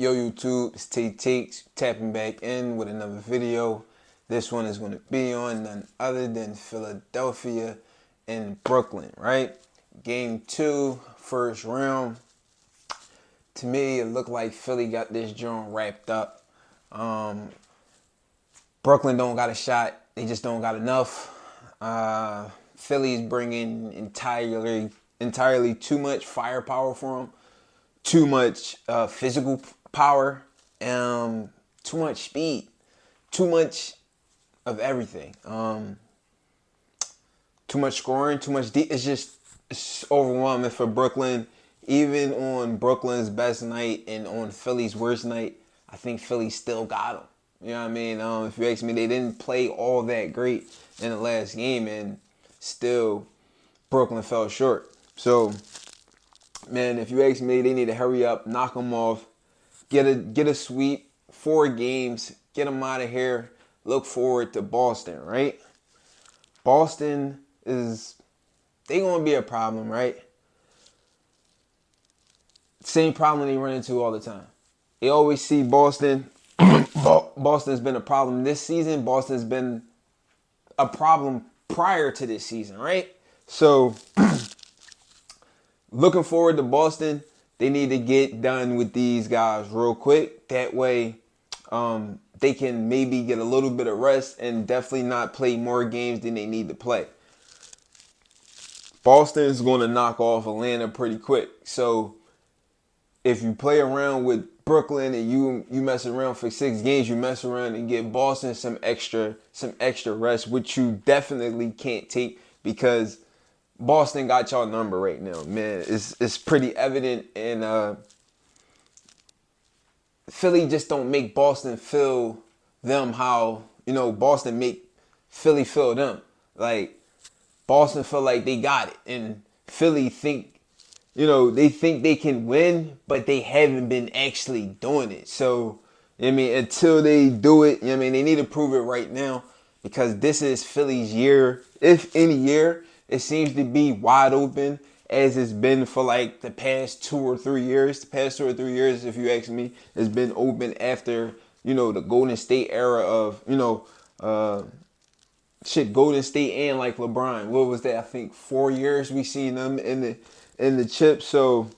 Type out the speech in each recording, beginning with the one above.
Yo YouTube, it's Tay Takes, tapping back in with another video. This one is going to be on none other than Philadelphia and Brooklyn, right? Game 2, first round. To me, it looked like Philly got this joint wrapped up. Brooklyn don't got a shot. They just don't got enough. Philly's bringing entirely too much firepower for them. Too much physical power, too much speed, too much of everything. Too much scoring, too much deep. It's overwhelming for Brooklyn. Even on Brooklyn's best night and on Philly's worst night, I think Philly still got them. You know what I mean? If you ask me, they didn't play all that great in the last game, and still Brooklyn fell short. So, man, if you ask me, they need to hurry up, knock them off, get a sweep, 4 games, get them out of here. Look forward to Boston, right? Boston they gonna be a problem, right? Same problem they run into all the time. They always see Boston. Boston's been a problem this season. Boston's been a problem prior to this season, right? So, looking forward to Boston. They need to get done with these guys real quick. That way, they can maybe get a little bit of rest and definitely not play more games than they need to play. Boston is going to knock off Atlanta pretty quick. So, if you play around with Brooklyn and you mess around for 6 games, you mess around and get Boston some extra rest, which you definitely can't take because Boston got y'all number right now, man. It's pretty evident, and Philly just don't make Boston feel them how Boston make Philly feel them. Like Boston feel like they got it, and Philly think they think they can win, but they haven't been actually doing it. So until they do it, they need to prove it right now because this is Philly's year. If any year, it seems to be wide open as it's been for like the past 2 or 3 years. The past 2 or 3 years, if you ask me, has been open after, the Golden State era of, Golden State and like LeBron. What was that? I think 4 years we seen them in the chip. So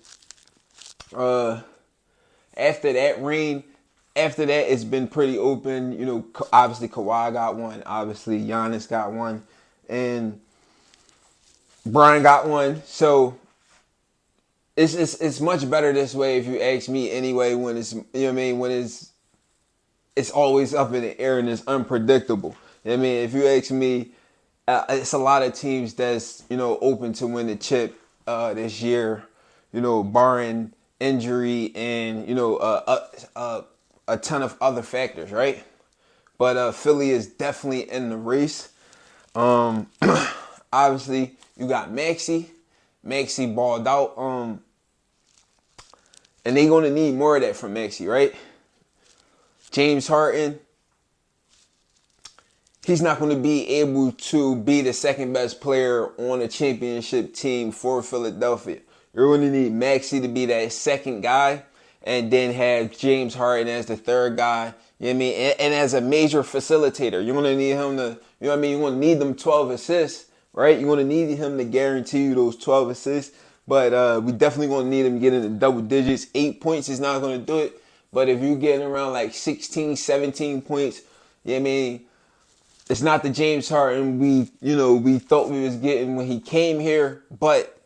after that reign, after that, it's been pretty open. Obviously Kawhi got one. Obviously Giannis got one. And Brian got one. So it's much better this way if you ask me anyway when it's always up in the air and it's unpredictable. If you ask me, it's a lot of teams that's open to win the chip this year, barring injury and a ton of other factors, right? But Philly is definitely in the race. Obviously, you got Maxey. Maxey balled out. And they're going to need more of that from Maxey, right? James Harden, he's not going to be able to be the second best player on a championship team for Philadelphia. You're going to need Maxey to be that second guy and then have James Harden as the third guy. And as a major facilitator, you're going to need him to, you're going to need them 12 assists, right? You're going to need him to guarantee you those 12 assists. But we definitely going to need him to get into double digits. 8 points is not going to do it. But if you're getting around like 16, 17 points, it's not the James Harden we thought we was getting when he came here. But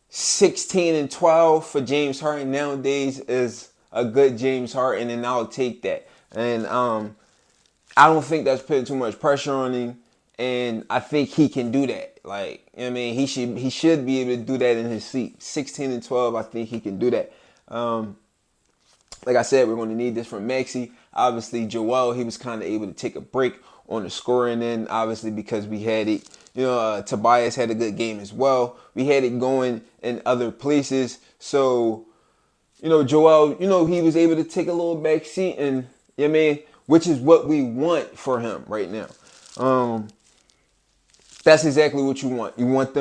16 and 12 for James Harden nowadays is a good James Harden, and I'll take that. And I don't think that's putting too much pressure on him, and I think he can do that. He should be able to do that in his sleep. 16 and 12, I think he can do that. Like I said, we're going to need this from Maxey. Obviously, Joel, he was kind of able to take a break on the scoring end, obviously, because we had it. Tobias had a good game as well. We had it going in other places. So, Joel, he was able to take a little back seat, and, which is what we want for him right now. That's exactly what you want. You want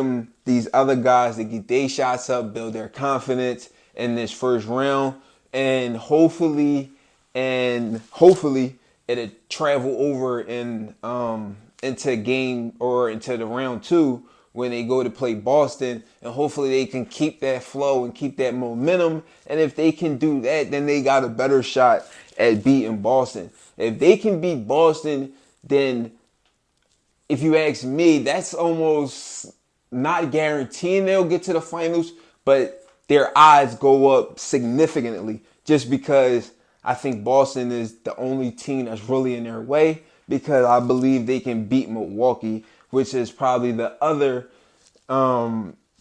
these other guys to get their shots up, build their confidence in this first round. and hopefully it'll travel over into game or into the round two when they go to play Boston, and hopefully they can keep that flow and keep that momentum. And if they can do that, then they got a better shot at beating Boston. If they can beat Boston, then if you ask me, that's almost not guaranteeing they'll get to the finals, but their odds go up significantly just because I think Boston is the only team that's really in their way, because I believe they can beat Milwaukee, which is probably the other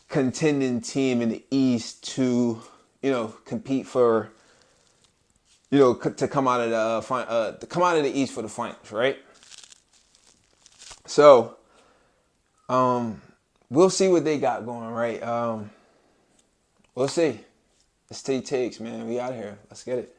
contending team in the East to, compete for, to come out of the East for the finals, right? So, we'll see what they got going, right? We'll see. It's T Takes, man. We out here. Let's get it.